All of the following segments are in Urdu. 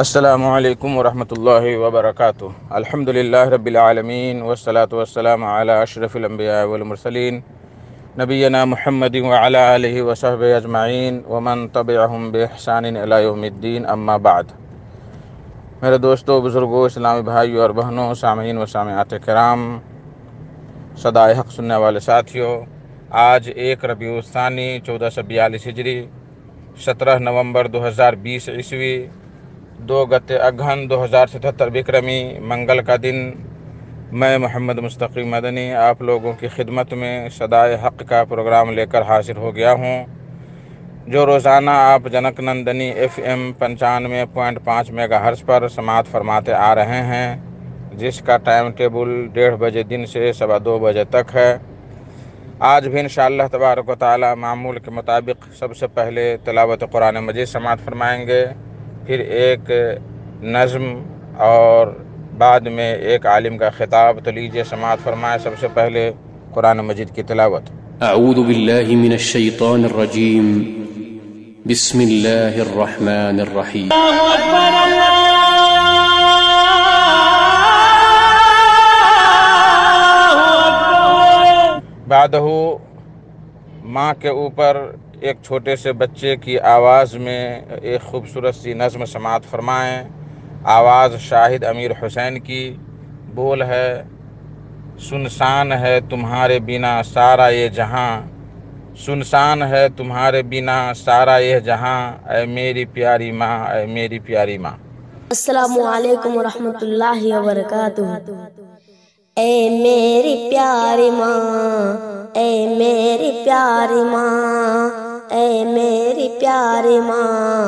السلام علیکم ورحمۃ اللہ وبرکاتہ۔ الحمدللہ رب العالمین والصلاة والسلام علی اشرف الانبیاء والمرسلین نبینا محمد وعلی آلہ وصحبہ اجمعین ومن تبعہم بإحسان الی یوم الدین، اما بعد۔ میرے دوستو، بزرگوں، اسلامی بھائیوں اور بہنوں، سامعین و سامعات کرام، صدائے حق سننے والے ساتھیوں، آج 1 ربیع الثانی 1442 ہجری، 17 نومبر 2020 عیسوی، 2 اگہن 2077 بکرمی، منگل کا دن، میں محمد مستقی مدنی آپ لوگوں کی خدمت میں صدائے حق کا پروگرام لے کر حاضر ہو گیا ہوں، جو روزانہ آپ junk Nandini FM 95.5 mega hertz پر سماعت فرماتے آ رہے ہیں، جس کا ٹائم ٹیبل 1:30 بجے دن سے 2:15 بجے تک ہے۔ آج بھی انشاءاللہ تبارک و تعالی معمول کے مطابق سب سے پہلے تلاوت قرآن مجید سماعت فرمائیں گے، پھر ایک نظم اور بعد میں ایک عالم کا خطاب۔ تو لیجیے سماعت فرمائیں سب سے پہلے قرآن مجید کی تلاوت۔ اعوذ باللہ من الشیطان الرجیم، بسم اللہ الرحمن الرحیم۔ اللہ اکبر، اللہ اکبر۔ بعدہ ماں کے اوپر ایک چھوٹے سے بچے کی آواز میں ایک خوبصورت سی نظم سماعت فرمائیں۔ آواز شاہد امیر حسین کی، بول ہے: سنسان ہے تمہارے بنا سارا یہ جہاں، سنسان ہے تمہارے بنا سارا یہ جہاں، اے میری پیاری ماں، اے میری پیاری ماں۔ السلام علیکم ورحمۃ اللہ وبرکاتہ۔ اے میری پیاری ماں، اے میری پیاری ماں، اے میری پیاری ماں،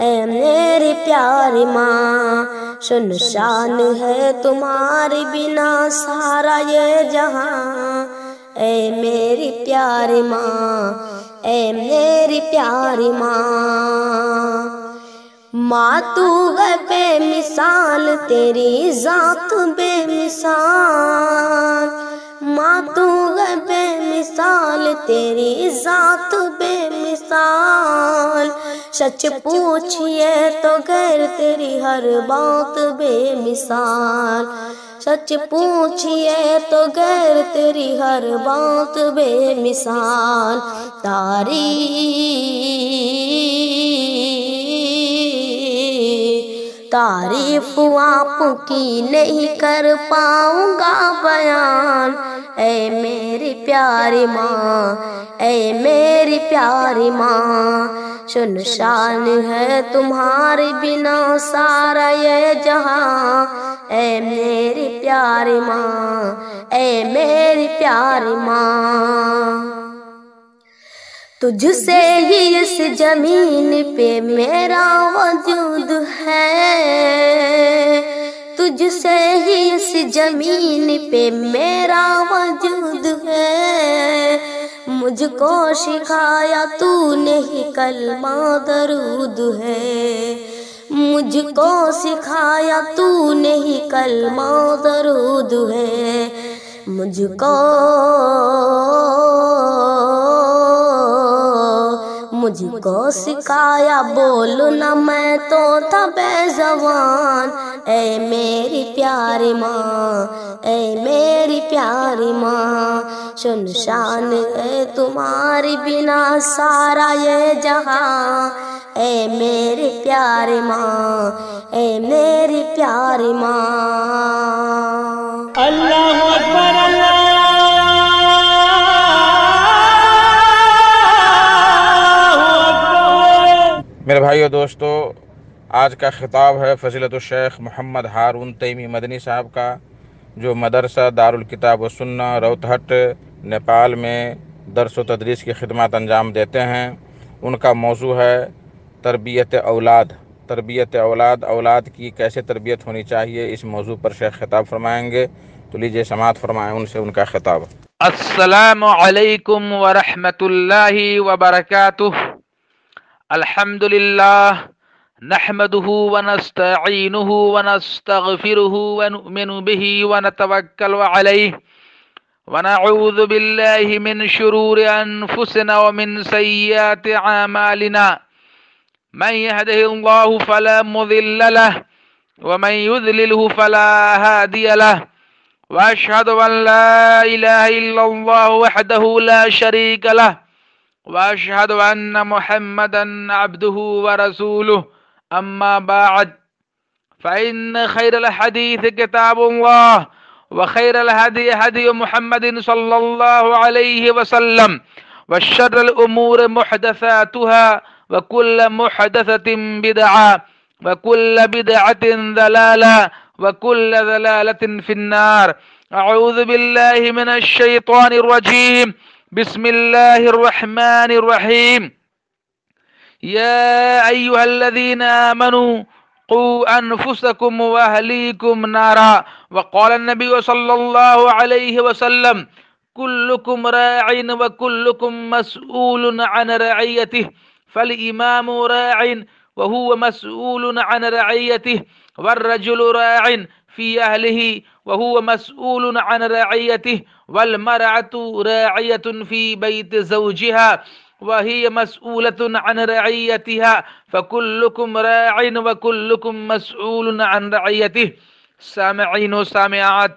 اے میری پیاری ماں، سنسان ہے تمہاری بنا سارا یہ جہاں، اے میری پیاری ماں، اے میری پیاری ماں۔ ماں تو ہے بے مثال، تیری ذات بے مثال، ماں تو ہے بے مثال، تیری ذات بے مثال، سچ پوچھئے تو غیر تیری ہر بات بے مثال، سچ پوچھئے تو غیر تیری ہر بات بے مثال، تعریف آپ کی نہیں کر پاؤں گا بیان، اے میری پیاری ماں، اے میری پیاری ماں، سنسان ہے تمہارے بنا سارا یہ جہاں، اے میری پیاری ماں، اے میری پیاری ماں۔ تجھ سے ہی اس زمین پہ میرا وجود ہے، تجھ سے ہی اس زمین پہ میرا وجود ہے، مجھ کو سکھایا تو نے ہی کلمہ درود ہے، مجھ کو سکھایا تو نے ہی کلمہ درود ہے، مجھ کو سکھایا بولنا میں تو تھا بے زبان، اے میری پیاری ماں، اے میری پیاری ماں، سنسان ہے تمہاری بنا سارا یہ جہاں، اے میری پیاری ماں، اے میری پیاری ماں۔ اللہ اکبر، اللہ اکبر۔ میرے بھائیو دوستو، آج کا خطاب ہے فضیلت الشیخ محمد ہارون تیمی مدنی صاحب کا، جو مدرسہ دارالکتاب و سنہ روہتہٹ نیپال میں درس و تدریس کی خدمات انجام دیتے ہیں۔ ان کا موضوع ہے تربیت اولاد۔ تربیت اولاد، اولاد کی کیسے تربیت ہونی چاہیے، اس موضوع پر شیخ خطاب فرمائیں گے۔ تو لیجیے سماعت فرمائیں ان سے ان کا خطاب۔ السلام علیکم ورحمۃ اللہ وبرکاتہ۔ الحمد للہ نحمده ونستعینه ونستغفره ونؤمن به ونتوکل علیہ ونعوذ باللہ من شرور انفسنا ومن سیئات اعمالنا، من يهده الله فلا مضل له ومن يضلله فلا هادي له وأشهد أن لا إله إلا الله وحده لا شريك له وأشهد أن محمدا عبده ورسوله أما بعد فإن خير الحديث كتاب الله وخير الهدي هدي محمد صلى الله عليه وسلم وشر الأمور محدثاتها وكل محدثة بدعة وكل بدعة ضلالة وكل ضلالة في النار. أعوذ بالله من الشيطان الرجيم. بسم الله الرحمن الرحيم. يا أيها الذين آمنوا قوا أنفسكم وأهليكم نارا. وقال النبي صلى الله عليه وسلم كلكم راع وكلكم مسؤول عن رعيته فالإمام راع وهو مسؤول عن رعيته والرجل راع في أهله وهو مسؤول عن رعيته والمرأة راعية في بيت زوجها وهي مسؤولة عن رعيتها فكلكم راع وكلكم مسؤول عن رعيته. سامعین و سامعات،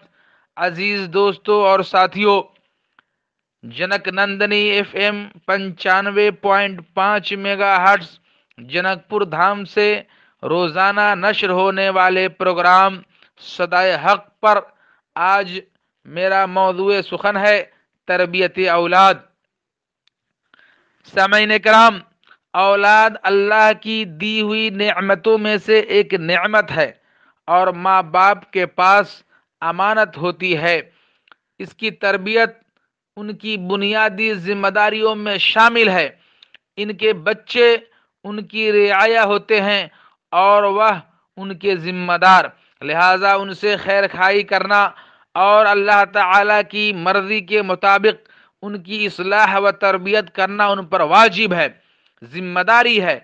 عزیز دوستو اور ساتھیو، Janak Nandini F M 95.5 megahertz Janakpur Dham سے روزانہ نشر ہونے والے پروگرام صدائے حق پر آج میرا موضوع سخن ہے تربیت اولاد. سامعین کرام، اولاد اللہ کی دی ہوئی نعمتوں میں سے ایک نعمت ہے اور ماں باپ کے پاس امانت ہوتی ہے. اس کی تربیت ان کی بنیادی ذمہ داریوں میں شامل ہے. ان کے بچے ان کی رعایا ہوتے ہیں اور وہ ان کے ذمہ دار، لہذا ان سے خیر خواہی کرنا اور اللہ تعالی کی مرضی کے مطابق ان کی اصلاح و تربیت کرنا ان پر واجب ہے، ذمہ داری ہے.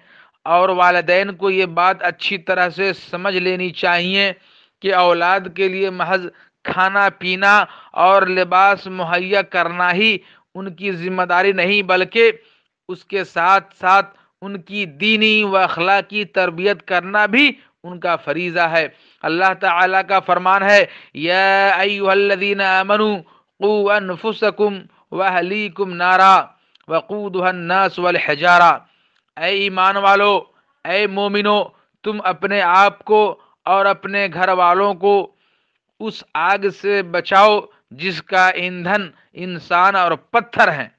اور والدین کو یہ بات اچھی طرح سے سمجھ لینی چاہیے کہ اولاد کے لیے محض کھانا پینا اور لباس مہیا کرنا ہی ان کی ذمہ داری نہیں، بلکہ اس کے ساتھ ساتھ ان کی دینی و اخلاقی تربیت کرنا بھی ان کا فریضہ ہے. اللہ تعالیٰ کا فرمان ہے یا ایھا الذین آمنوا قوا انفسکم واہلیکم نارا وقودھا الناس والحجارہ. اے ایمان والو، اے مومنو، تم اپنے آپ کو اور اپنے گھر والوں کو اس آگ سے بچاؤ جس کا ایندھن انسان اور پتھر ہیں.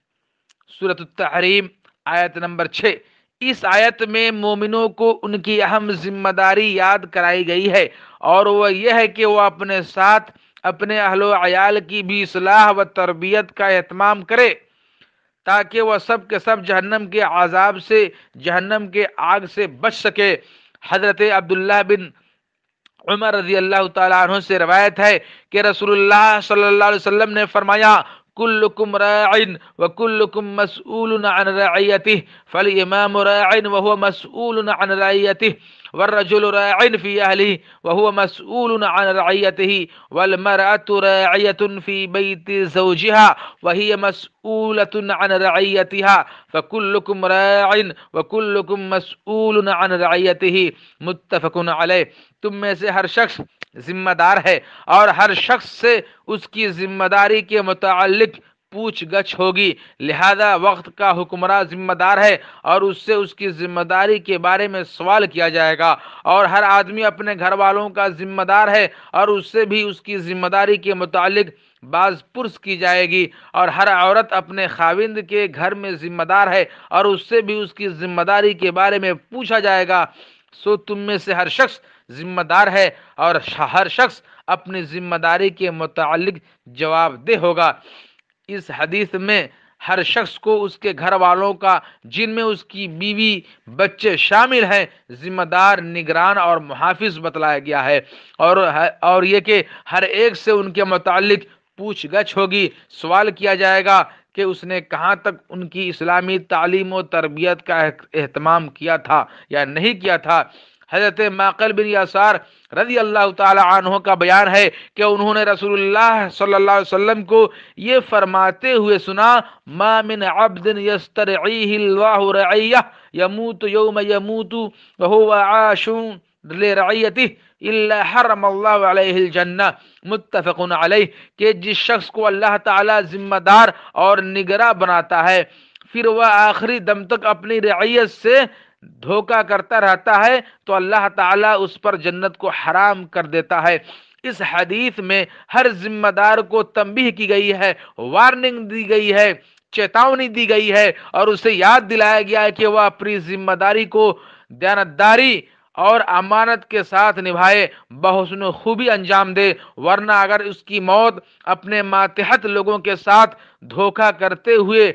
سورۃ التحریم آیت نمبر 6. اس آیت میں مومنوں کو ان کی اہم ذمہ داری یاد کرائی گئی ہے، اور وہ یہ ہے کہ وہ اپنے ساتھ اپنے اہل و عیال کی بھی اصلاح و تربیت کا اہتمام کرے تاکہ وہ سب کے سب جہنم کے عذاب سے، جہنم کے آگ سے بچ سکے. حضرت عبداللہ بن عمر رضی اللہ تعالیٰ عنہ سے روایت ہے کہ رسول اللہ صلی اللہ علیہ وسلم نے فرمایا کلکم راع وکلکم مسئول عن رعیتہ فالامام راع وهو مسئول عن رعیتہ والرجل راع في أهله وهو مسؤول عن رعيته والمرأة راعية في بيت زوجها وهي مسؤولة عن رعيتها فكلكم راع وكلكم مسؤول عن رعيته. متفق علیہ. تم میں سے ہر شخص ذمہ دار ہے اور ہر شخص سے اس کی ذمہ داری کے متعلق پوچھ گچھ ہوگی، لہذا وقت کا حکمراں ذمہ دار ہے اور اس سے اس کی ذمہ داری کے بارے میں سوال کیا جائے گا، اور ہر آدمی اپنے گھر والوں کا ذمہ دار ہے اور اس سے بھی اس کی ذمہ داری کے متعلق باز پرس کی جائے گی، اور ہر عورت اپنے خاوند کے گھر میں ذمہ دار ہے اور اس سے بھی اس کی ذمہ داری کے بارے میں پوچھا جائے گا. سو تم میں سے ہر شخص ذمہ دار ہے اور ہر شخص اپنی ذمہ داری کے متعلق جواب دہ ہوگا. اس حدیث میں ہر شخص کو اس کے گھر والوں کا، جن میں اس کی بیوی بچے شامل ہیں، ذمہ دار، نگران اور محافظ بتلایا گیا ہے، اور یہ کہ ہر ایک سے ان کے متعلق پوچھ گچھ ہوگی، سوال کیا جائے گا کہ اس نے کہاں تک ان کی اسلامی تعلیم و تربیت کا اہتمام کیا تھا یا نہیں کیا تھا. حضرت معقل بن یسار رضی اللہ تعالی عنہ کا بیان ہے کہ انہوں نے رسول اللہ صلی اللہ علیہ وسلم کو یہ فرماتے ہوئے سنا: ما من عبد یسترعیہ اللہ رعیہ یموت یوم یموت وہو عاش لرعیتہ الا حرم اللہ علیہ الجنہ، متفق علیہ۔ کہ جس شخص کو اللہ تعالی ذمہ دار اور نگراں بناتا ہے، پھر وہ آخری دم تک اپنی رعیت سے دھوکہ کرتا رہتا ہے، تو اللہ تعالیٰ اس پر جنت کو حرام کر دیتا ہے۔ اس حدیث میں ہر ذمہ دار کو تنبیہ کی گئی ہے، وارننگ دی گئی ہے، چیتاونی دی گئی ہے، اور اسے یاد دلایا گیا ہے کہ وہ اپنی ذمہ داری کو دیانتداری اور امانت کے ساتھ نبھائے، بحسن خوبی انجام دے، ورنہ اگر اس کی موت اپنے ماتحت لوگوں کے ساتھ دھوکہ کرتے ہوئے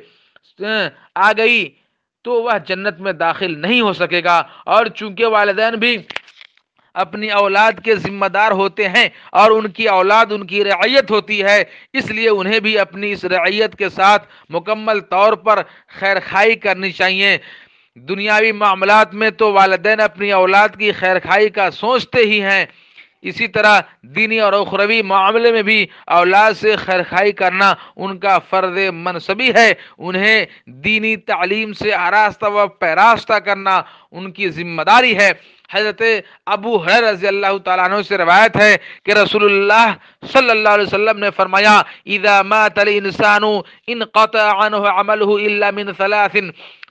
آ گئی تو وہ جنت میں داخل نہیں ہو سکے گا۔ اور چونکہ والدین بھی اپنی اولاد کے ذمہ دار ہوتے ہیں اور ان کی اولاد ان کی رعیت ہوتی ہے، اس لیے انہیں بھی اپنی اس رعیت کے ساتھ مکمل طور پر خیر خواہی کرنی چاہیے۔ دنیاوی معاملات میں تو والدین اپنی اولاد کی خیر خواہی کا سوچتے ہی ہیں، اسی طرح دینی اور اخروی معاملے میں بھی اولاد سے خیر خواہی کرنا ان کا فرض منصبی ہے۔ انہیں دینی تعلیم سے آراستہ و پیراستہ کرنا ان کی ذمہ داری ہے۔ حضرت ابو ہریرہ رضی اللہ تعالیٰ عنہ سے روایت ہے کہ رسول اللہ صلی اللہ علیہ وسلم نے فرمایا: اذا مات الانسان انقطع عنه عمله الا من ثلاث: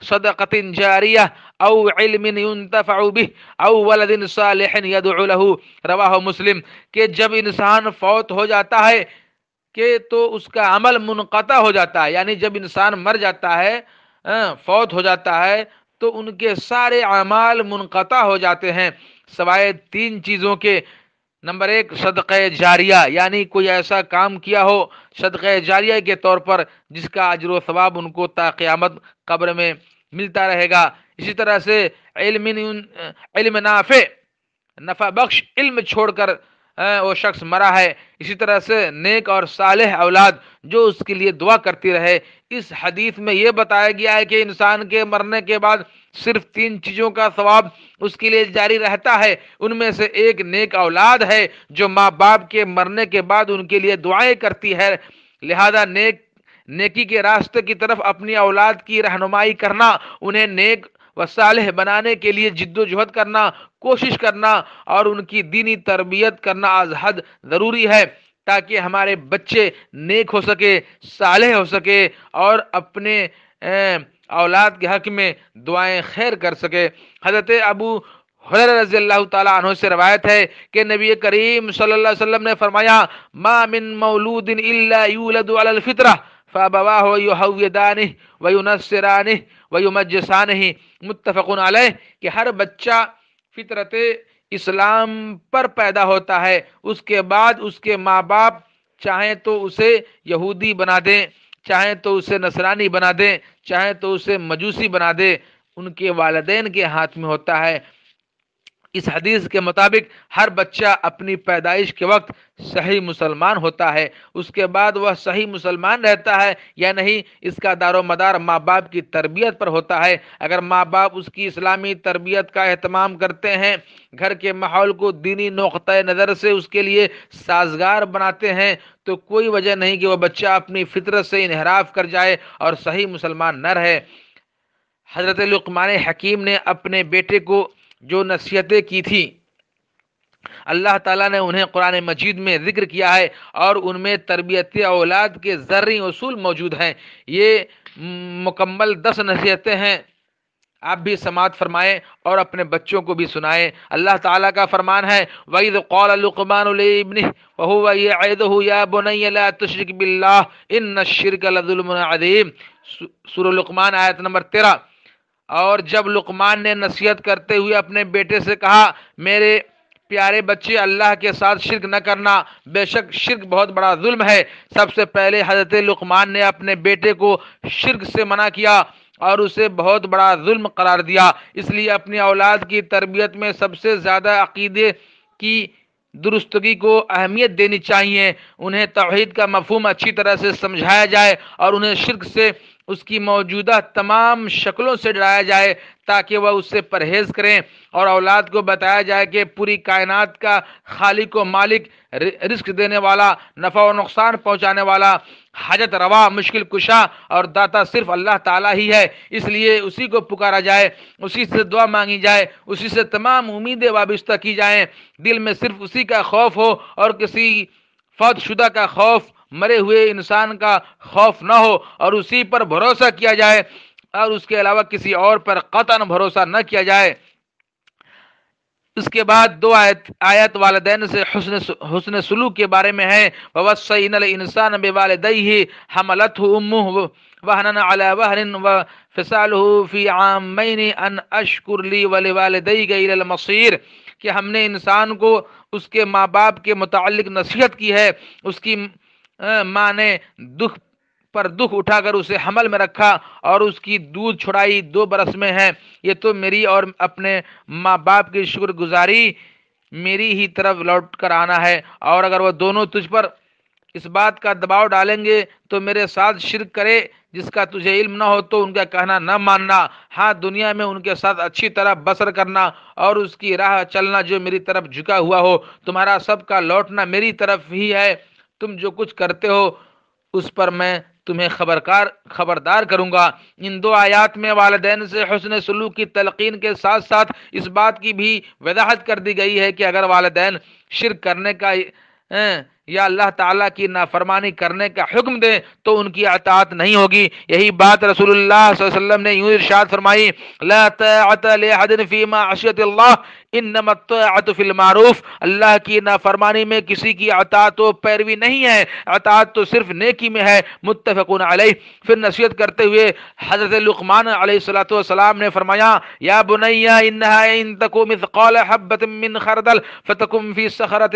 صدقة جاریہ او علم ينتفع به او ولد صالح يدعو له، رواہ مسلم۔ کہ جب انسان فوت ہو جاتا ہے کہ تو اس کا عمل منقطع ہو جاتا ہے، یعنی جب انسان مر جاتا ہے، فوت ہو جاتا ہے، تو ان کے سارے اعمال منقطع ہو جاتے ہیں سوائے تین چیزوں کے۔ نمبر ایک، صدقہ جاریہ، یعنی کوئی ایسا کام کیا ہو صدقہ جاریہ کے طور پر جس کا اجر و ثواب ان کو تا قیامت قبر میں ملتا رہے گا۔ اسی طرح سے علم نافع، نفع بخش علم چھوڑ کر وہ شخص مرا ہے۔ اسی طرح سے نیک اور صالح اولاد جو اس کے لیے دعا کرتی رہے۔ اس حدیث میں یہ بتایا گیا ہے کہ انسان کے مرنے کے بعد صرف تین چیزوں کا ثواب اس کے لیے جاری رہتا ہے۔ ان میں سے ایک نیک اولاد ہے جو ماں باپ کے مرنے کے بعد ان کے لیے دعائیں کرتی ہے، لہذا نیکی کے راستے کی طرف اپنی اولاد کی رہنمائی کرنا، انہیں نیک و صالح بنانے کے لیے جد و جہد کرنا، کوشش کرنا اور ان کی دینی تربیت کرنا از حد ضروری ہے، تاکہ ہمارے بچے نیک ہو سکے، صالح ہو سکے اور اپنے اولاد کے حق میں دعائیں خیر کر سکے۔ حضرت ابو ہریرہ رضی اللہ تعالیٰ عنہ سے روایت ہے کہ نبی کریم صلی اللہ علیہ وسلم نے فرمایا: ما من مولود الا یولد علی الفطرہ فابواہ یحودانہ وینصرانہ ویمجسانہ، متفق علیہ۔ کہ ہر بچہ فطرت اسلام پر پیدا ہوتا ہے، اس کے بعد اس کے ماں باپ چاہیں تو اسے یہودی بنا دیں، چاہیں تو اسے نصرانی بنا دیں، چاہیں تو اسے مجوسی بنا دیں، ان کے والدین کے ہاتھ میں ہوتا ہے۔ اس حدیث کے مطابق ہر بچہ اپنی پیدائش کے وقت صحیح مسلمان ہوتا ہے، اس کے بعد وہ صحیح مسلمان رہتا ہے یا نہیں، اس کا دار و مدار ماں باپ کی تربیت پر ہوتا ہے۔ اگر ماں باپ اس کی اسلامی تربیت کا اہتمام کرتے ہیں، گھر کے ماحول کو دینی نقطۂ نظر سے اس کے لیے سازگار بناتے ہیں، تو کوئی وجہ نہیں کہ وہ بچہ اپنی فطرت سے انحراف کر جائے اور صحیح مسلمان نہ رہے۔ حضرت لقمان حکیم نے اپنے بیٹے کو جو نصیحتیں کی تھی، اللہ تعالیٰ نے انہیں قرآن مجید میں ذکر کیا ہے اور ان میں تربیت اولاد کے زرعی اصول موجود ہیں۔ یہ مکمل 10 نصیحتیں ہیں، آپ بھی سماعت فرمائیں اور اپنے بچوں کو بھی سنائیں۔ اللہ تعالیٰ کا فرمان ہے: وَإِذْ قَالَ لُقْمَانُ لِابْنِهِ وَهُوَ يَعِظُهُ يَا بُنَيَّ لَا تُشْرِكْ بِاللَّهِ إِنَّ الشِّرْكَ لَظُلْمٌ عَظِيمٌ، سورہ لقمان آیت نمبر 13۔ اور جب لقمان نے نصیحت کرتے ہوئے اپنے بیٹے سے کہا: میرے پیارے بچے، اللہ کے ساتھ شرک نہ کرنا، بے شک شرک بہت بڑا ظلم ہے۔ سب سے پہلے حضرت لقمان نے اپنے بیٹے کو شرک سے منع کیا اور اسے بہت بڑا ظلم قرار دیا۔ اس لیے اپنی اولاد کی تربیت میں سب سے زیادہ عقیدے کی درستگی کو اہمیت دینی چاہیے، انہیں توحید کا مفہوم اچھی طرح سے سمجھایا جائے اور انہیں شرک سے اس کی موجودہ تمام شکلوں سے ڈرایا جائے تاکہ وہ اس سے پرہیز کریں، اور اولاد کو بتایا جائے کہ پوری کائنات کا خالق و مالک، رزق دینے والا، نفع و نقصان پہنچانے والا، حاجت روا، مشکل کشا اور داتا صرف اللہ تعالیٰ ہی ہے، اس لیے اسی کو پکارا جائے، اسی سے دعا مانگی جائے، اسی سے تمام امیدیں وابستہ کی جائیں، دل میں صرف اسی کا خوف ہو اور کسی فوت شدہ کا خوف، مرے ہوئے انسان کا خوف نہ ہو، اور اسی پر بھروسہ کیا جائے اور اس کے علاوہ کسی اور پر قطعاً بھروسہ نہ کیا جائے۔ اس کے بعد دو آیت والدین سے حسن سلوک کے بارے میں ہے۔ وَوَصَّيْنَا الْإِنسَانَ بِوَالِدَيْهِ حَمَلَتْهُ أُمُّهُ وَهْنًا عَلَى وَهْنٍ وَفِصَالُهُ فِي عَامَّيْنِ أَنْ أَشْكُرْ لِي وَلِوَالِدَيْكَ إِلَى الْمَصِيرِ، کہ ہم نے انسان کو اس کے ماں باپ کے متعلق نصیحت کی ہے، اس کی ماں نے دکھ پر دکھ اٹھا کر اسے حمل میں رکھا اور اس کی دودھ چھڑائی 2 برس میں ہے، یہ تو میری اور اپنے ماں باپ کی شکر گزاری میری ہی طرف لوٹ کر آنا ہے، اور اگر وہ دونوں تجھ پر اس بات کا دباؤ ڈالیں گے تو میرے ساتھ شرک کرے جس کا تجھے علم نہ ہو تو ان کا کہنا نہ ماننا، ہاں دنیا میں ان کے ساتھ اچھی طرح بسر کرنا اور اس کی راہ چلنا جو میری طرف جھکا ہوا ہو، تمہارا سب کا لوٹنا میری طرف ہی ہے، تم جو کچھ کرتے ہو اس پر میں تمہیں خبردار کروں گا۔ ان 2 آیات میں والدین سے حسن سلوک کی تلقین کے ساتھ ساتھ اس بات کی بھی وضاحت کر دی گئی ہے کہ اگر والدین شرک کرنے کا یا اللہ تعالیٰ کی نافرمانی کرنے کا حکم دیں تو ان کی اطاعت نہیں ہوگی۔ یہی بات رسول اللہ صلی اللہ علیہ وسلم نے یوں ارشاد فرمائی، لا طاعت لأحد فی معصیۃ اللہ انما الطاعت فی المعروف، اللہ کی نافرمانی میں کسی کی اطاعت و پیروی نہیں ہے، اطاعت تو صرف نیکی میں ہے، متفق علیہ۔ پھر نصیحت کرتے ہوئے حضرت لقمان علیہ الصلوۃ والسلام نے فرمایا، یا بنی انہا ان تکو مثقال حبۃ من خردل فتکن فی صخرۃ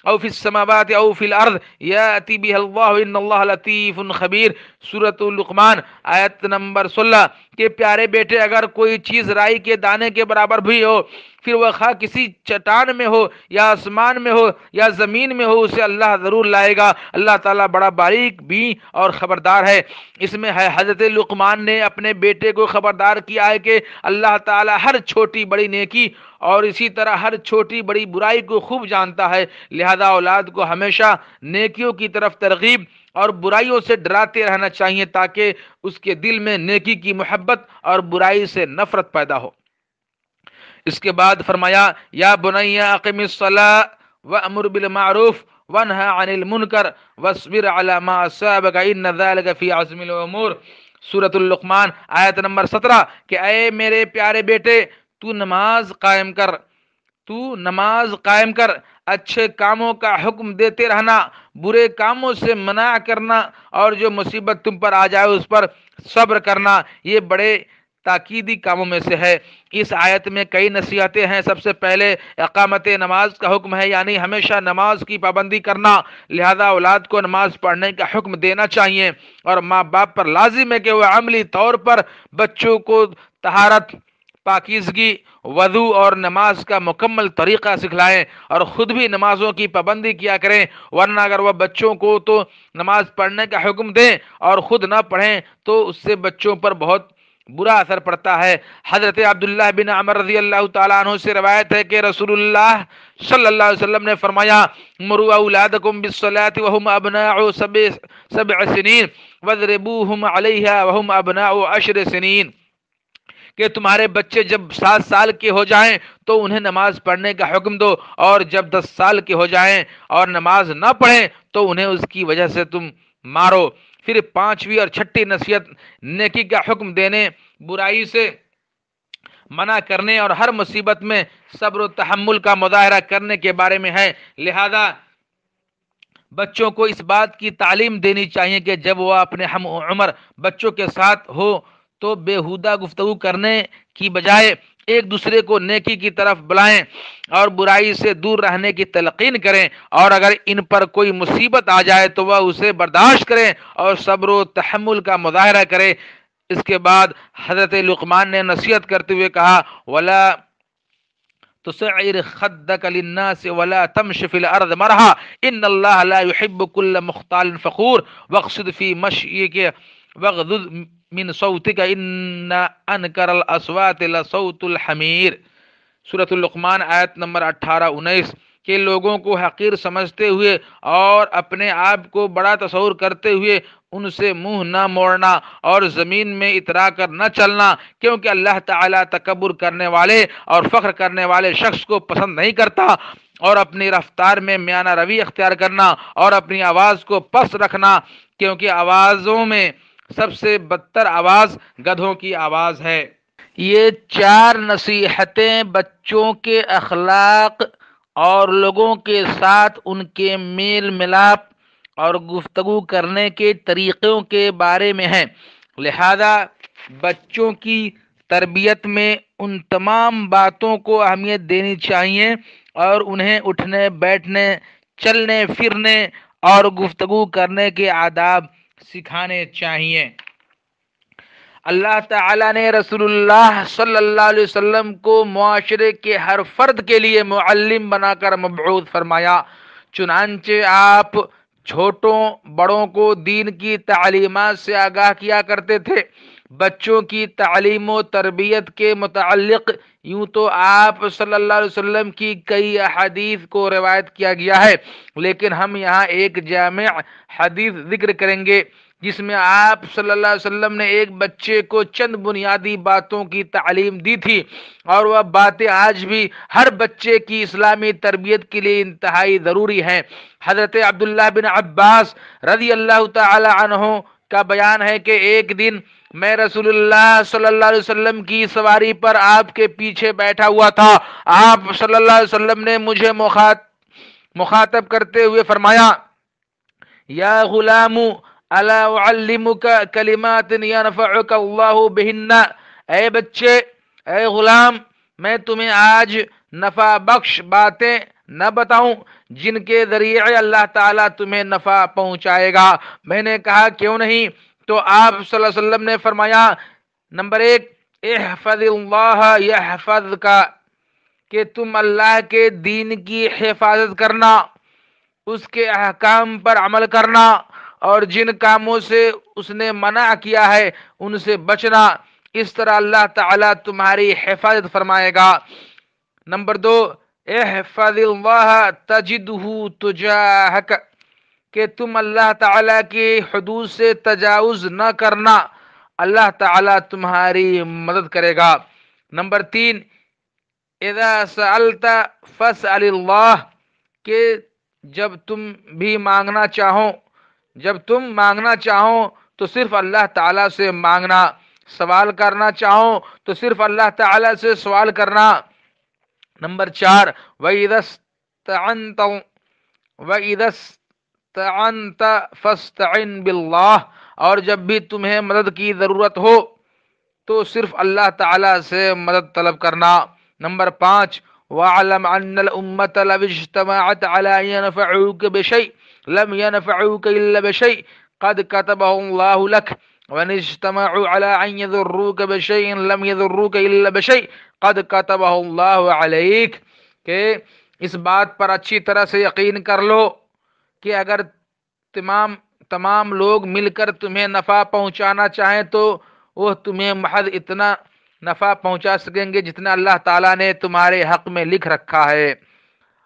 او فی السماوات او فی الارض یاتی بها اللہ ان اللہ لطیف خبیر، سورۃ لقمان آیت نمبر 16۔ کہ پیارے بیٹے اگر کوئی چیز رائی کے دانے کے برابر بھی ہو، پھر وہ خواہ کسی چٹان میں ہو یا آسمان میں ہو یا زمین میں ہو، اسے اللہ ضرور لائے گا، اللہ تعالیٰ بڑا باریک بھی اور خبردار ہے۔ اس میں ہے حضرت لقمان نے اپنے بیٹے کو خبردار کیا ہے کہ اللہ تعالیٰ ہر چھوٹی بڑی نیکی اور اسی طرح ہر چھوٹی بڑی برائی کو خوب جانتا ہے، لہذا اولاد کو ہمیشہ نیکیوں کی طرف ترغیب اور برائیوں سے ڈراتے رہنا چاہیے تاکہ اس کے دل میں نیکی کی محبت اور برائی سے نفرت پیدا ہو۔ اس کے بعد فرمایا، یا بنی اقم الصلاۃ وامر بالمعروف وانہا عن المنکر واصبر علی ما اصابک ان ذلک فی عزم الامور، سورۃ اللقمان آیت نمبر 17۔ کہ اے میرے پیارے بیٹے تو نماز قائم کر، اچھے کاموں کا حکم دیتے رہنا، برے کاموں سے منع کرنا، اور جو مصیبت تم پر آ جائے اس پر صبر کرنا، یہ بڑے تاکیدی کاموں میں سے ہے۔ اس آیت میں کئی نصیحتیں ہیں۔ سب سے پہلے اقامت نماز کا حکم ہے، یعنی ہمیشہ نماز کی پابندی کرنا، لہذا اولاد کو نماز پڑھنے کا حکم دینا چاہیے، اور ماں باپ پر لازم ہے کہ وہ عملی طور پر بچوں کو طہارت، پاکیزگی، وضو اور نماز کا مکمل طریقہ سکھلائیں، اور خود بھی نمازوں کی پابندی کیا کریں، ورنہ اگر وہ بچوں کو تو نماز پڑھنے کا حکم دیں اور خود نہ پڑھیں تو اس سے بچوں پر بہت برا اثر پڑتا ہے۔ حضرت عبداللہ بن عمر رضی اللہ تعالیٰ عنہ سے روایت ہے کہ رسول اللہ صلی اللہ علیہ وسلم نے فرمایا، مروا اولادکم بالصلاۃ وهم ابناء 7 سنین واضربوهم علیہا وهم ابناء 10 سنین، کہ تمہارے بچے جب 7 سال کے ہو جائیں تو انہیں نماز پڑھنے کا حکم دو، اور جب 10 سال کے ہو جائیں اور نماز نہ پڑھیں تو انہیں اس کی وجہ سے تم مارو۔ پھر 5ویں اور 6ٹھی نصیحت نیکی کا حکم دینے، برائی سے منع کرنے اور ہر مصیبت میں صبر و تحمل کا مظاہرہ کرنے کے بارے میں ہے، لہذا بچوں کو اس بات کی تعلیم دینی چاہیے کہ جب وہ اپنے ہم عمر بچوں کے ساتھ ہو تو بےہودہ گفتگو کرنے کی بجائے ایک دوسرے کو نیکی کی طرف بلائیں اور برائی سے دور رہنے کی تلقین کریں، اور اگر ان پر کوئی مصیبت آ جائے تو وہ اسے برداشت کریں اور صبر و تحمل کا مظاہرہ کریں۔ اس کے بعد حضرت لقمان نے نصیحت کرتے ہوئے کہا، ولا تسعر خدك للناس ولا تمش في الارض مرحا ان الله لا يحب كل مختال فخور واقصد في مشيك واغضض من صوتك ان انكر الاصوات لصوت الحمیر۔ سورۃ اللقمان آیت نمبر 18-19 کہ لوگوں کو حقیر سمجھتے ہوئے اور اپنے آپ کو بڑا تصور کرتے ہوئے ان سے منہ نہ موڑنا اور زمین میں اترا کر نہ چلنا، کیونکہ اللہ تعالیٰ تکبر کرنے والے اور فخر کرنے والے شخص کو پسند نہیں کرتا، اور اپنی رفتار میں میانہ روی اختیار کرنا اور اپنی آواز کو پست رکھنا، کیونکہ آوازوں میں سب سے بدتر آواز گدھوں کی آواز ہے۔ یہ 4 نصیحتیں بچوں کے اخلاق اور لوگوں کے ساتھ ان کے میل ملاپ اور گفتگو کرنے کے طریقوں کے بارے میں ہیں، لہذا بچوں کی تربیت میں ان تمام باتوں کو اہمیت دینی چاہیے اور انہیں اٹھنے بیٹھنے، چلنے پھرنے اور گفتگو کرنے کے آداب سکھانے چاہیے۔ اللہ تعالیٰ نے رسول اللہ صلی اللہ علیہ وسلم کو معاشرے کے ہر فرد کے لیے معلم بنا کر مبعوث فرمایا، چنانچہ آپ چھوٹوں بڑوں کو دین کی تعلیمات سے آگاہ کیا کرتے تھے۔ بچوں کی تعلیم و تربیت کے متعلق یوں تو آپ صلی اللہ علیہ وسلم کی کئی احادیث کو روایت کیا گیا ہے، لیکن ہم یہاں ایک جامع حدیث ذکر کریں گے جس میں آپ صلی اللہ علیہ وسلم نے ایک بچے کو چند بنیادی باتوں کی تعلیم دی تھی، اور وہ باتیں آج بھی ہر بچے کی اسلامی تربیت کے لیے انتہائی ضروری ہیں۔ حضرت عبداللہ بن عباس رضی اللہ تعالی عنہ کا بیان ہے کہ ایک دن میں رسول اللہ صلی اللہ علیہ وسلم کی سواری پر آپ کے پیچھے بیٹھا ہوا تھا۔ آپ صلی اللہ علیہ وسلم نے مجھے مخاطب کرتے ہوئے فرمایا، یا غلام الا اعلمک کلمات ینفعک اللہ بہن، اے بچے، اے غلام، میں تمہیں آج نفع بخش باتیں نہ بتاؤں جن کے ذریعے اللہ تعالیٰ تمہیں نفع پہنچائے گا؟ میں نے کہا کیوں نہیں؟ تو آپ صلی اللہ علیہ وسلم نے فرمایا، نمبر 1، احفظ اللہ یحفظک، کہ تم اللہ کے دین کی حفاظت کرنا، اس کے احکام پر عمل کرنا اور جن کاموں سے اس نے منع کیا ہے ان سے بچنا، اس طرح اللہ تعالیٰ تمہاری حفاظت فرمائے گا۔ نمبر 2، احفظ اللہ تجدہ تجاہک، کہ تم اللہ تعالیٰ کی حدود سے تجاوز نہ کرنا، اللہ تعالیٰ تمہاری مدد کرے گا۔ نمبر 3، اذا سألت فاسأل اللہ، کہ جب تم مانگنا چاہو تو صرف اللہ تعالیٰ سے مانگنا، سوال کرنا چاہو تو صرف اللہ تعالیٰ سے سوال کرنا۔ نمبر 4، وَإِذَا اسْتَعَنْتَ فَاسْتَعِنْ بِاللَّهِ، اور جب بھی تمہیں مدد کی ضرورت ہو تو صرف اللہ تعالیٰ سے مدد طلب کرنا۔ نمبر 5، وَاعْلَمْ أَنَّ الْأُمَّةَ لَوِ اجْتَمَعَتْ عَلَىٰ أَن يَنْفَعُوكَ بِشَيْءٍ لَمْ يَنْفَعُوكَ إِلَّا بِشَيْءٍ قَدْ كَتَبَهُ اللَّهُ لَكَ وَإِنِ اجْتَمَعُوا عَلَىٰ أَن يَضُرُّوكَ بِشَيْءٍ لَمْ يَضُرُّوكَ إِلَّا بِشَيْءٍ قَدْ كَتَبَهُ اللَّهُ عَلَيْكَ، کہ اس بات پر اچھی طرح سے یقین کر لو کہ اگر تمام لوگ مل کر تمہیں نفع پہنچانا چاہیں تو وہ تمہیں محض اتنا نفع پہنچا سکیں گے جتنا اللہ تعالیٰ نے تمہارے حق میں لکھ رکھا ہے،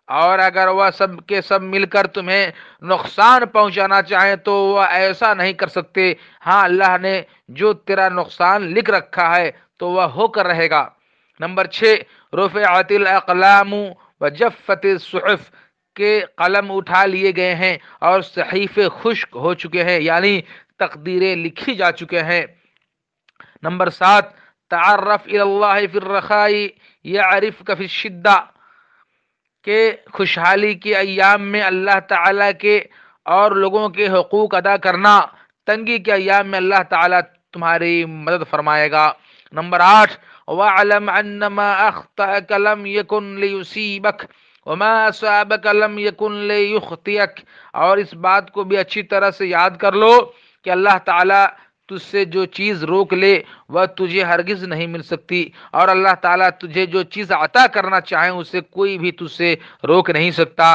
اور اگر وہ سب کے سب مل کر تمہیں نقصان پہنچانا چاہیں تو وہ ایسا نہیں کر سکتے۔ ہاں، اللہ نے جو تیرا نقصان لکھ رکھا ہے تو وہ ہو کر رہے گا۔ نمبر 6، رفعت الاقلام وجفت الصحف، کے قلم اٹھا لیے گئے ہیں اور صحیفے خشک ہو چکے ہیں، یعنی تقدیریں لکھی جا چکے ہیں۔ نمبر 7، تعرف الی اللہ فی الرخاء یعرفک فی الشدہ، کہ خوشحالی کے ایام میں اللہ تعالیٰ کے اور لوگوں کے حقوق ادا کرنا، تنگی کے ایام میں اللہ تعالیٰ تمہاری مدد فرمائے گا۔ نمبر 8، وَاعْلَمْ أَنَّ مَا أَخْطَأَكَ لَمْ يَكُنْ لِيُصِيبَكَ وَمَا أَصَابَكَ لَمْ يَكُنْ لِيُخْطِئَكَ، اور اس بات کو بھی اچھی طرح سے یاد کر لو کہ اللہ تعالیٰ تجھ سے جو چیز روک لے وہ تجھے ہرگز نہیں مل سکتی، اور اللہ تعالیٰ تجھے جو چیز عطا کرنا چاہے اسے کوئی بھی تجھ سے روک نہیں سکتا۔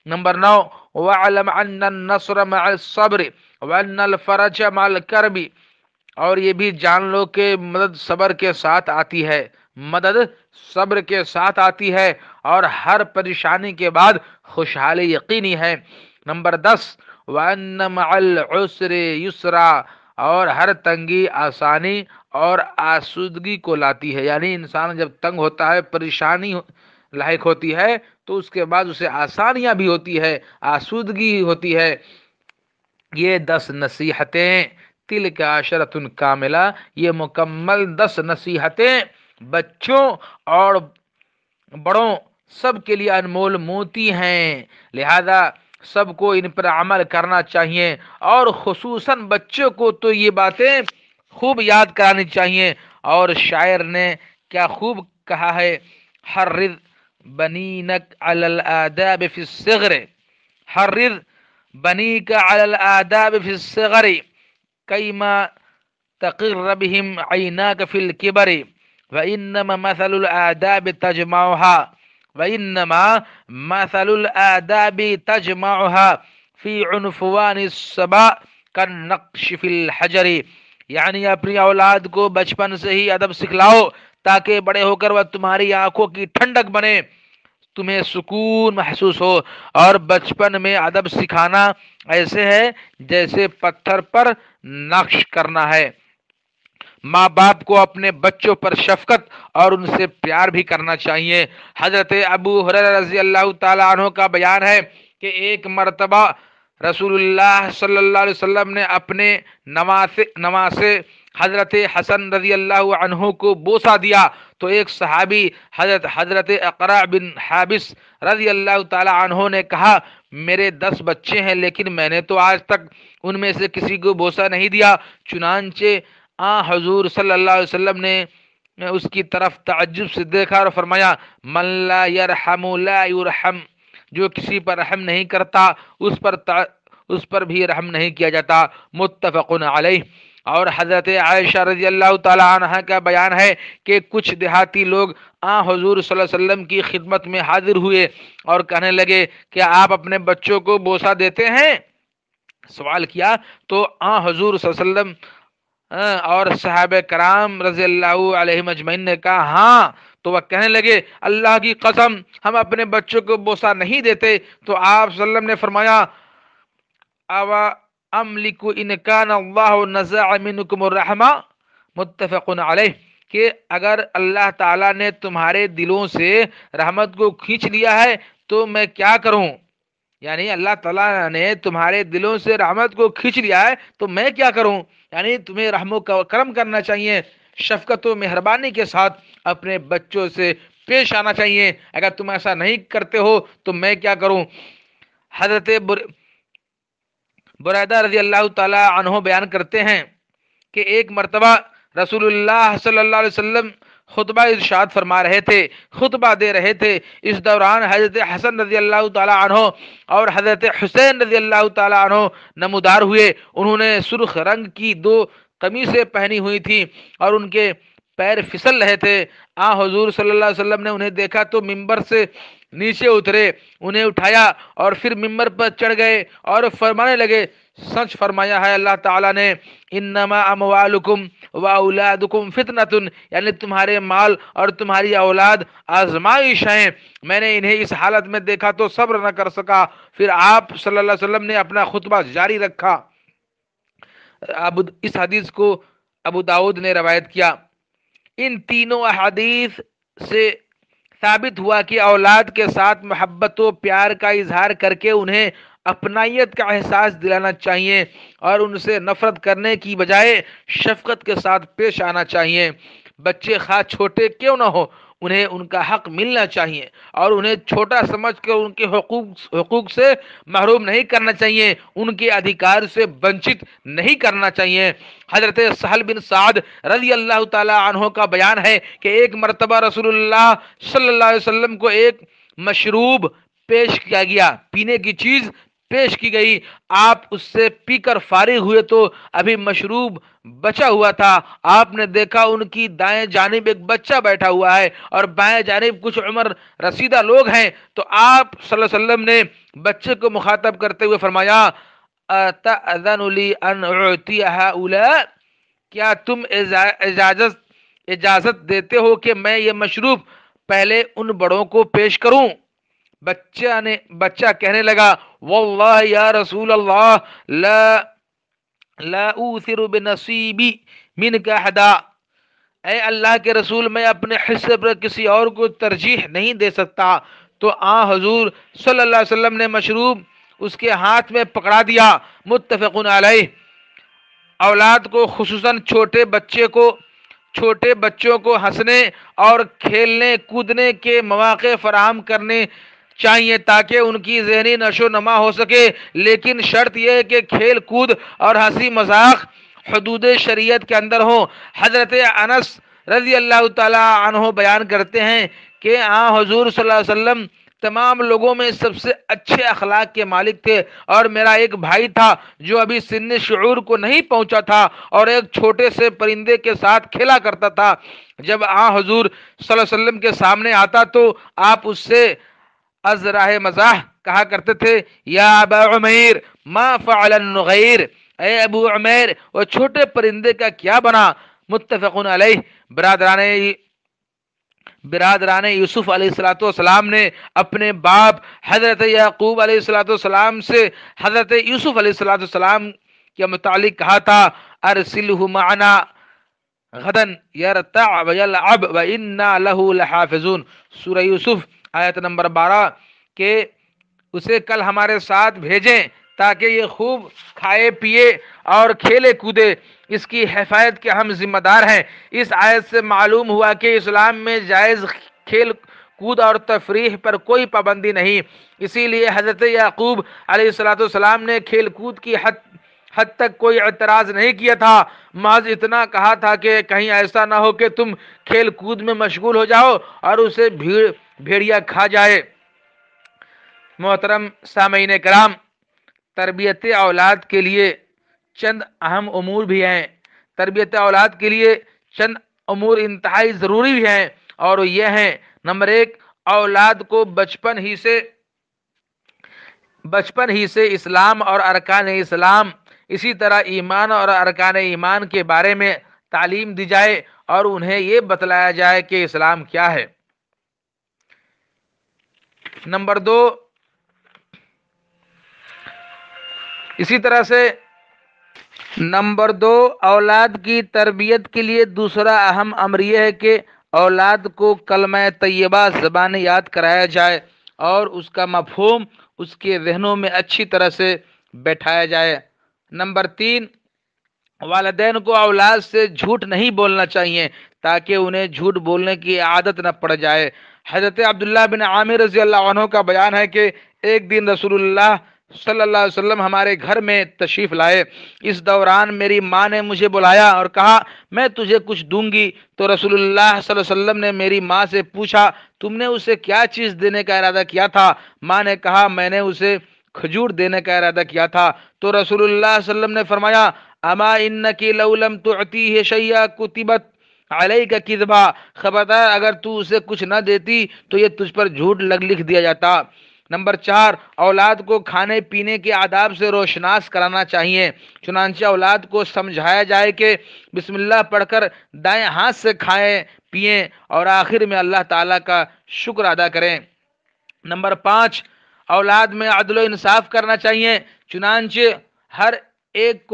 نمبر 9، وَاعْلَمْ أَنَّ النَّصْرَ مَعَ الصَّبْرِ وَأَنَّ الْفَرَجَ مَعَ الْكَرْبِ، اور یہ بھی جان لو کہ مدد صبر کے ساتھ آتی ہے، مدد صبر کے ساتھ آتی ہے، اور ہر پریشانی کے بعد خوشحالی یقینی ہے۔ نمبر 10، وَأَنَّ مَعَ الْعُسْرِ يُسْرًا، اور ہر تنگی آسانی اور آسودگی کو لاتی ہے، یعنی انسان جب تنگ ہوتا ہے، پریشانی لاحق ہوتی ہے، تو اس کے بعد اسے آسانیاں بھی ہوتی ہے، آسودگی ہوتی ہے۔ یہ 10 نصیحتیں، تلک عشرۃ کاملہ، یہ مکمل 10 نصیحتیں بچوں اور بڑوں سب کے لیے انمول موتی ہیں، لہذا سب کو ان پر عمل کرنا چاہیے، اور خصوصاً بچوں کو تو یہ باتیں خوب یاد کرانی چاہیے۔ اور شاعر نے کیا خوب کہا ہے، حرض بنینک علی الآداب فی الصغر، حرض بنیک علی الآداب فی الصغر کیما تقر بهم عیناک فی الکبر، وإنما مثل الآداب تجمعها، وإنما مثل الآداب تجمعها فی عنفوان الصبا كالنقش فی الحجر، یعنی اپنی اولاد کو بچپن سے ہی ادب سکھلاؤ تاکہ بڑے ہو کر وہ تمہاری آنکھوں کی ٹھنڈک بنے، تمہیں سکون محسوس ہو۔ اور بچپن میں ادب سکھانا ایسے ہے جیسے پتھر پر نقش کرنا ہے۔ ماں باپ کو اپنے بچوں پر شفقت اور ان سے پیار بھی کرنا چاہیے۔ حضرت ابو ہریرہ رضی اللہ تعالی عنہ کا بیان ہے کہ ایک مرتبہ رسول اللہ صلی اللہ علیہ وسلم نے اپنے نواسے حضرت حسن رضی اللہ عنہ کو بوسہ دیا، تو ایک صحابی حضرت اقرع بن حابس رضی اللہ تعالی عنہ نے کہا، میرے 10 بچے ہیں لیکن میں نے تو آج تک ان میں سے کسی کو بوسہ نہیں دیا۔ چنانچہ حضور صلی اللہ علیہ وسلم نے اس کی طرف تعجب سے دیکھا اور فرمایا، من لا یرحم لا یرحم، جو کسی پر رحم نہیں کرتا اس پر بھی رحم نہیں کیا جاتا، متفق علیہ۔ اور حضرت عائشہ رضی اللہ تعالی عنہ کا بیان ہے کہ کچھ دیہاتی لوگ حضور صلی اللہ علیہ وسلم کی خدمت میں حاضر ہوئے اور کہنے لگے کہ آپ اپنے بچوں کو بوسہ دیتے ہیں؟ سوال کیا تو حضور صلی اللہ علیہ وسلم اور صحابہ کرام رضی اللہ علیہم اجمعین نے کہا ہاں، تو وہ کہنے لگے اللہ کی قسم ہم اپنے بچوں کو بوسہ نہیں دیتے، تو آپ صلی اللہ علیہ وسلم نے فرمایا اوا املک ان کان اللہ نزع منکم الرحمہ، متفق علیہ، کہ اگر اللہ تعالیٰ نے تمہارے دلوں سے رحمت کو کھینچ لیا ہے تو میں کیا کروں، یعنی اللہ تعالیٰ نے تمہارے دلوں سے رحمت کو کھینچ لیا ہے تو میں کیا کروں، یعنی تمہیں رحم و کرم کرنا چاہیے، شفقت و مہربانی کے ساتھ اپنے بچوں سے پیش آنا چاہیے، اگر تم ایسا نہیں کرتے ہو تو میں کیا کروں۔ حضرت بریدہ رضی اللہ تعالی عنہ بیان کرتے ہیں کہ ایک مرتبہ رسول اللہ صلی اللہ علیہ وسلم خطبہ ارشاد فرما رہے تھے، خطبہ دے رہے تھے، اس دوران حضرت حسن رضی اللہ تعالی عنہ اور حضرت حسین رضی اللہ تعالی عنہ نمودار ہوئے۔ انہوں نے سرخ رنگ کی 2 قمیصیں پہنی ہوئی تھی اور ان کے پیر پھسل رہے تھے۔ حضور صلی اللہ علیہ وسلم نے انہیں دیکھا تو ممبر سے نیچے اترے، انہیں اٹھایا اور پھر ممبر پر چڑھ گئے اور فرمانے لگے، سچ فرمایا ہے اللہ تعالیٰ نے، انما اموالکم و اولادکم فتنۃ، یعنی تمہارے مال اور تمہاری اولاد آزمائش ہیں۔ میں نے انہیں اس حالت میں دیکھا تو صبر نہ کر سکا، پھر آپ صلی اللہ علیہ وسلم نے اپنا خطبہ جاری رکھا۔ اس حدیث کو ابو داؤد نے روایت کیا۔ ان تینوں احادیث سے ثابت ہوا کہ اولاد کے ساتھ محبت و پیار کا اظہار کر کے انہیں اپنائیت کا احساس دلانا چاہیے اور ان سے نفرت کرنے کی بجائے شفقت کے ساتھ پیش آنا چاہیے۔ بچے خواہ چھوٹے کیوں نہ ہو، انہیں ان کا حق ملنا چاہیے اور انہیں چھوٹا سمجھ کر ان کے حقوق سے محروم نہیں کرنا چاہیے، ان کے ادھیکار سے ونچت نہیں کرنا چاہیے۔ حضرت سہل بن سعد رضی اللہ تعالی عنہ کا بیان ہے کہ ایک مرتبہ رسول اللہ صلی اللہ علیہ وسلم کو ایک مشروب پیش کیا گیا، پینے کی چیز پیش کی گئی، آپ اس سے پی کر فارغ ہوئے تو ابھی مشروب بچا ہوا تھا، آپ نے دیکھا ان کی دائیں جانب ایک بچہ بیٹھا ہوا ہے اور بائیں جانب کچھ عمر رسیدہ لوگ ہیں، تو آپ صلی اللہ علیہ وسلم نے بچے کو مخاطب کرتے ہوئے فرمایا اتأذن لی ان اعطی ہؤلاء، کیا تم اجازت دیتے ہو کہ میں یہ مشروب پہلے ان بڑوں کو پیش کروں؟ بچہ کہنے لگا واللہ یا رسول اللہ لا اوثر بنصیبی من کا حدا، اے اللہ کے رسول میں اپنے حصے پر کسی اور کو ترجیح نہیں دے سکتا۔ تو حضور صلی اللہ علیہ وسلم نے مشروب اس کے ہاتھ میں پکڑا دیا۔ متفق علیہ۔ اولاد کو خصوصاً چھوٹے بچوں کو ہنسنے اور کھیلنے کودنے کے مواقع فراہم کرنے چاہیے تاکہ ان کی ذہنی نشو و نما ہو سکے، لیکن شرط یہ ہے کہ کھیل کود اور ہنسی مذاق حدود شریعت کے اندر ہوں۔ حضرت انس رضی اللہ تعالی عنہ بیان کرتے ہیں کہ حضور صلی اللہ علیہ وسلم تمام لوگوں میں سب سے اچھے اخلاق کے مالک تھے، اور میرا ایک بھائی تھا جو ابھی سن شعور کو نہیں پہنچا تھا اور ایک چھوٹے سے پرندے کے ساتھ کھیلا کرتا تھا۔ جب حضور صلی اللہ علیہ وسلم کے سامنے آتا تو آپ اس سے از راہ مزاح کہا کرتے تھے یا ابا عمیر ما فعل النغیر، اے ابو عمیر وہ چھوٹے پرندے کا کیا بنا؟ متفق علیہ۔ برادران یوسف علیہ السلام نے اپنے باپ حضرت یعقوب علیہ السلام سے حضرت یوسف علیہ السلام کے متعلق کہا تھا ارسلہ معنا غدا یرتع ویلعب وانا له لحافظون، سورہ یوسف آیت نمبر 12، کہ اسے کل ہمارے ساتھ بھیجیں تاکہ یہ خوب کھائے پیے اور کھیلے کودے، اس کی حفاظت کے ہم ذمہ دار ہیں۔ اس آیت سے معلوم ہوا کہ اسلام میں جائز کھیل کود اور تفریح پر کوئی پابندی نہیں، اسی لیے حضرت یعقوب علیہ السلام نے کھیل کود کی حد تک کوئی اعتراض نہیں کیا تھا، محض اتنا کہا تھا کہ کہیں ایسا نہ ہو کہ تم کھیل کود میں مشغول ہو جاؤ اور اسے بھیڑیا کھا جائے۔ محترم سامعین کرام، تربیت اولاد کے لیے چند اہم امور بھی ہیں، تربیت اولاد کے لیے چند امور انتہائی ضروری بھی ہیں، اور یہ ہیں: نمبر 1، اولاد کو بچپن ہی سے اسلام اور ارکان اسلام، اسی طرح ایمان اور ارکان ایمان کے بارے میں تعلیم دی جائے اور انہیں یہ بتلایا جائے کہ اسلام کیا ہے۔ نمبر 2، اسی طرح سے اولاد کی تربیت کے لیے دوسرا اہم امر یہ ہے کہ اولاد کو کلمہ طیبہ زبان یاد کرایا جائے اور اس کا مفہوم اس کے ذہنوں میں اچھی طرح سے بیٹھایا جائے۔ نمبر 3، والدین کو اولاد سے جھوٹ نہیں بولنا چاہیے تاکہ انہیں جھوٹ بولنے کی عادت نہ پڑ جائے۔ حضرت عبداللہ بن عامر رضی اللہ عنہ کا بیان ہے کہ ایک دن رسول اللہ صلی اللہ علیہ وسلم ہمارے گھر میں تشریف لائے، اس دوران میری ماں نے مجھے بلایا اور کہا میں تجھے کچھ دوں گی، تو رسول اللہ صلی اللہ علیہ وسلم نے میری ماں سے پوچھا تم نے اسے کیا چیز دینے کا ارادہ کیا تھا؟ ماں نے کہا میں نے اسے کھجور دینے کا ارادہ کیا تھا، تو رسول اللہ صلی اللہ علیہ وسلم نے فرمایا اما انکی لو لم تعطیہ شیئا کتبت علیک کذبا، خبردار اگر تو اسے کچھ نہ دیتی تو یہ تجھ پر جھوٹ لکھ دیا جاتا۔ نمبر 4، اولاد کو کھانے پینے کے آداب سے روشناس کرانا چاہیے، چنانچہ اولاد کو سمجھایا جائے کہ بسم اللہ پڑھ کر دائیں ہاتھ سے کھائیں پیئیں اور آخر میں اللہ تعالیٰ کا شکر ادا کریں۔ نمبر 5، اولاد میں عدل و انصاف کرنا چاہیے، چنانچہ ہر ایک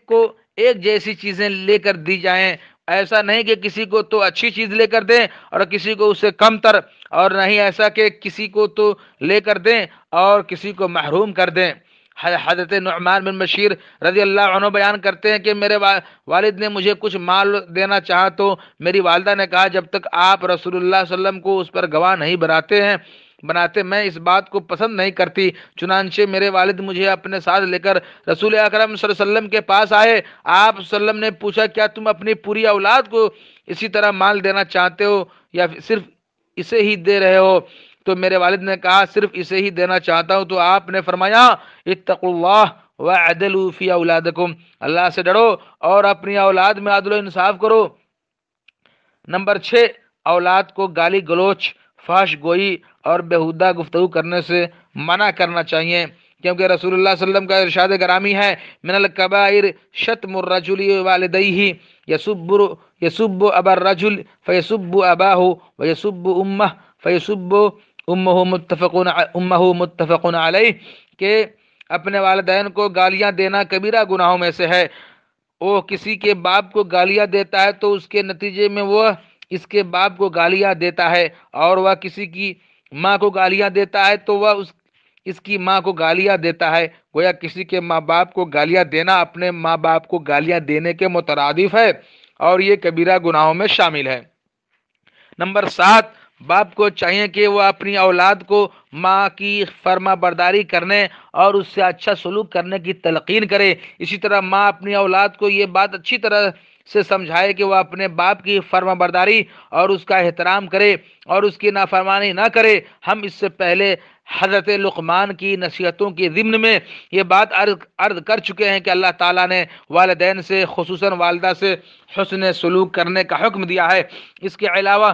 کو ایک جیسی چیزیں لے کر دی جائیں، ایسا نہیں کہ کسی کو تو اچھی چیز لے کر دیں اور کسی کو اس سے کم تر، اور نہیں ایسا کہ کسی کو تو لے کر دیں اور کسی کو محروم کر دیں۔ حضرت نعمان بن بشیر رضی اللہ عنہ بیان کرتے ہیں کہ میرے والد نے مجھے کچھ مال دینا چاہا تو میری والدہ نے کہا جب تک آپ رسول اللہ صلی اللہ علیہ وسلم کو اس پر گواہ نہیں بناتے میں اس بات کو پسند نہیں کرتی، چنانچہ میرے والد مجھے اپنے ساتھ لے کر رسول اکرم صلی اللہ علیہ وسلم کے پاس آئے۔ آپ صلی اللہ علیہ وسلم نے پوچھا کیا تم اپنی پوری اولاد کو اسی طرح مال دینا چاہتے ہو یا صرف اسے ہی دے رہے ہو؟ تو میرے والد نے کہا صرف اسے ہی دینا چاہتا ہوں، تو آپ نے فرمایا اتقوا اللہ وعدلوا فی اولادکم، اللہ سے ڈرو اور اپنی اولاد میں عدل و انصاف کرو۔ نمبر 6، اولاد کو گالی گلوچ، فحش گوئی اور بیہودہ گفتگو کرنے سے منع کرنا چاہیے، کیونکہ رسول اللہ صلی اللہ علیہ وسلم کا ارشاد گرامی ہے من الکبائر شتم الرجل والدیہ یسب ابا الرجل فیسب اباہ ویسب امہ فیسب امہ متفق علیہ، کہ اپنے والدین کو گالیاں دینا کبیرہ گناہوں میں سے ہے۔ وہ کسی کے باپ کو گالیاں دیتا ہے تو اس کے نتیجے میں وہ اس کے باپ کو گالیاں دیتا ہے، اور وہ کسی کی ماں کو گالیاں دیتا ہے تو وہ اس کی ماں کو گالیاں دیتا ہے۔ گویا کسی کے ماں باپ کو گالیاں دینا اپنے ماں باپ کو گالیاں دینے کے مترادف ہے، اور یہ کبیرہ گناہوں میں شامل ہے۔ نمبر 7، باپ کو چاہیے کہ وہ اپنی اولاد کو ماں کی فرما برداری کرنے اور اس سے اچھا سلوک کرنے کی تلقین کرے۔ اسی طرح ماں اپنی اولاد کو یہ بات اچھی طرح سے سمجھائے کہ وہ اپنے باپ کی فرما برداری اور اس کا احترام کرے اور اس کی نافرمانی نہ کرے۔ ہم اس سے پہلے حضرت لقمان کی نصیحتوں کے ضمن میں یہ بات عرض کر چکے ہیں کہ اللہ تعالیٰ نے والدین سے، خصوصاً والدہ سے حسن سلوک کرنے کا حکم دیا ہے۔ اس کے علاوہ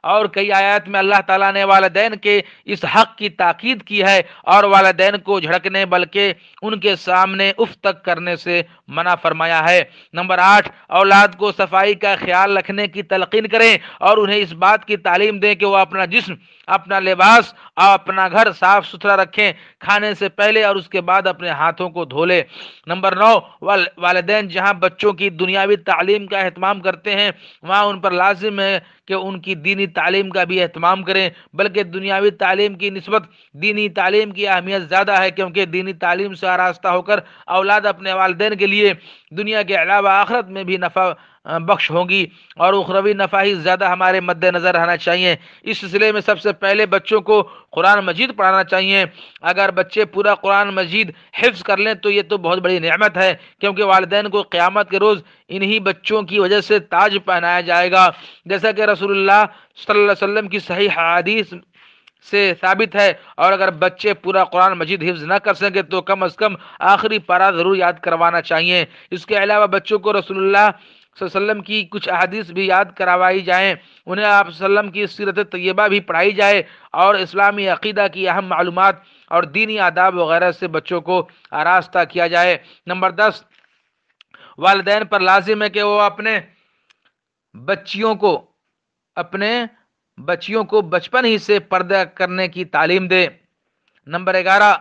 اور کئی آیات میں اللہ تعالیٰ نے والدین کے اس حق کی تاکید کی ہے اور والدین کو جھڑکنے بلکہ ان کے سامنے اف تک کرنے سے منع فرمایا ہے۔ نمبر 8، اولاد کو صفائی کا خیال رکھنے کی تلقین کریں اور انہیں اس بات کی تعلیم دیں کہ وہ اپنا جسم، اپنا لباس اور اپنا گھر صاف ستھرا رکھیں، کھانے سے پہلے اور اس کے بعد اپنے ہاتھوں کو دھو لیں۔ نمبر 9، والدین جہاں بچوں کی دنیاوی تعلیم کا اہتمام کرتے ہیں وہاں ان پر لازم ہے کہ ان کی دینی تعلیم کا بھی اہتمام کریں، بلکہ دنیاوی تعلیم کی نسبت دینی تعلیم کی اہمیت زیادہ ہے، کیونکہ دینی تعلیم سے آراستہ ہو کر اولاد اپنے والدین کے لیے دنیا کے علاوہ آخرت میں بھی نفع بخش ہوں گی، اور اخروی نفع ہی زیادہ ہمارے مد نظر رہنا چاہیے۔ اس سلسلے میں سب سے پہلے بچوں کو قرآن مجید پڑھانا چاہیے۔ اگر بچے پورا قرآن مجید حفظ کر لیں تو یہ تو بہت بڑی نعمت ہے، کیونکہ والدین کو قیامت کے روز انہی بچوں کی وجہ سے تاج پہنایا جائے گا، جیسا کہ رسول اللہ صلی اللہ علیہ وسلم کی صحیح حدیث سے ثابت ہے۔ اور اگر بچے پورا قرآن مجید حفظ نہ کر سکیں تو کم از کم آخری پارہ ضرور یاد کروانا چاہیے۔ اس کے علاوہ بچوں کو رسول اللہ صلی اللہ علیہ وسلم کی کچھ احادیث بھی یاد کروائی جائیں، انہیں آپ صلی اللہ علیہ وسلم کی سیرت طیبہ بھی پڑھائی جائے، اور اسلامی عقیدہ کی اہم معلومات اور دینی آداب وغیرہ سے بچوں کو آراستہ کیا جائے۔ نمبر 10، والدین پر لازم ہے کہ وہ اپنے بچیوں کو بچپن ہی سے پردہ کرنے کی تعلیم دے۔ نمبر 11،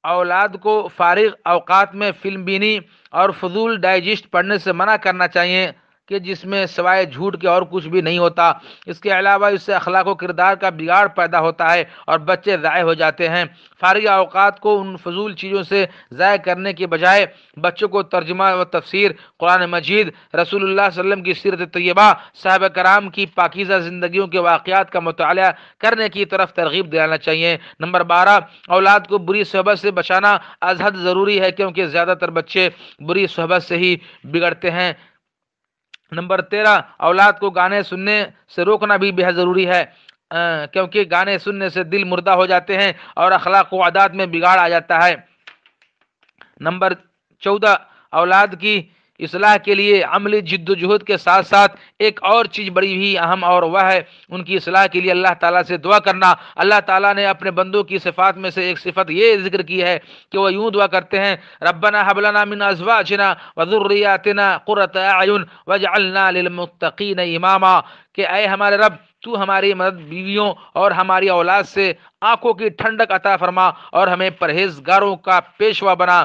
اولاد کو فارغ اوقات میں فلم بینی اور فضول ڈائجسٹ پڑھنے سے منع کرنا چاہیے کہ جس میں سوائے جھوٹ کے اور کچھ بھی نہیں ہوتا۔ اس کے علاوہ اس سے اخلاق و کردار کا بگاڑ پیدا ہوتا ہے اور بچے ضائع ہو جاتے ہیں۔ فارغ اوقات کو ان فضول چیزوں سے ضائع کرنے کے بجائے بچوں کو ترجمہ و تفسیر قرآن مجید، رسول اللہ صلی اللہ علیہ وسلم کی سیرت طیبہ، صحابہ کرام کی پاکیزہ زندگیوں کے واقعات کا مطالعہ کرنے کی طرف ترغیب دلانا چاہیے۔ نمبر 12، اولاد کو بری صحبت سے بچانا از حد ضروری ہے، کیونکہ زیادہ تر بچے بری صحبت سے ہی بگڑتے ہیں۔ نمبر 13، اولاد کو گانے سننے سے روکنا بھی بہت ضروری ہے، کیونکہ گانے سننے سے دل مردہ ہو جاتے ہیں اور اخلاق و عادات میں بگاڑ آ جاتا ہے۔ نمبر 14، اولاد کی اصلاح کے لیے عملی جد و جہد کے ساتھ ساتھ ایک اور چیز بڑی ہی اہم، اور وہ ہے ان کی اصلاح کے لیے اللہ تعالیٰ سے دعا کرنا۔ اللہ تعالیٰ نے اپنے بندوں کی صفات میں سے ایک صفت یہ ذکر کی ہے کہ وہ یوں دعا کرتے ہیں، ربنا هب لنا من ازواجنا وذریاتنا قرۃ اعین واجعلنا للمتقین اماما، کہ اے ہمارے رب تو ہماری مدد بیویوں اور ہماری اولاد سے آنکھوں کی ٹھنڈک عطا فرما اور ہمیں پرہیزگاروں کا پیشوا بنا۔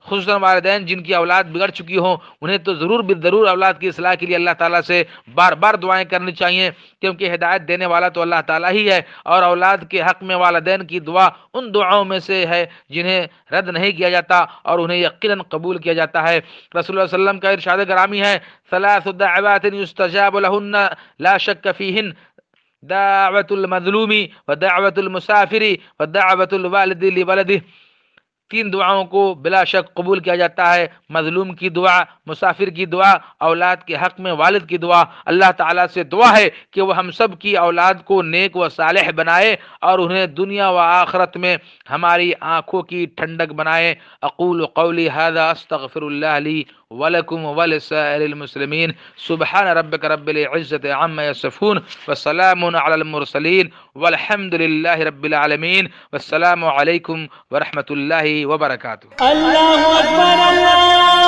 خصوصاً والدین جن کی اولاد بگڑ چکی ہوں انہیں تو ضرور اولاد کی اصلاح کے لیے اللہ تعالیٰ سے بار بار دعائیں کرنی چاہیے، کیونکہ ہدایت دینے والا تو اللہ تعالیٰ ہی ہے، اور اولاد کے حق میں والدین کی دعا ان دعاؤں میں سے ہے جنہیں رد نہیں کیا جاتا اور انہیں یقیناً قبول کیا جاتا ہے۔ رسول اللہ صلی اللہ علیہ وسلم کا ارشاد گرامی ہے، ثلاث دعوات یستجاب لہن لا شک فیہن، دعوت المظلوم ودعوت المسافر ودعوت الوالد لولده، تین دعاؤں کو بلا شک قبول کیا جاتا ہے، مظلوم کی دعا، مسافر کی دعا، اولاد کے حق میں والد کی دعا۔ اللہ تعالیٰ سے دعا ہے کہ وہ ہم سب کی اولاد کو نیک و صالح بنائے اور انہیں دنیا و آخرت میں ہماری آنکھوں کی ٹھنڈک بنائے۔ اقول قولی ھذا استغفر اللہ لی ولکم ولسائر المسلمین۔ سبحان ربک رب العزۃ عما یصفون وسلام علی المرسلین والحمد للہ رب العالمین والسلام علیکم ورحمۃ اللہ وبرکاتہ۔ اللہ اکبر اللہ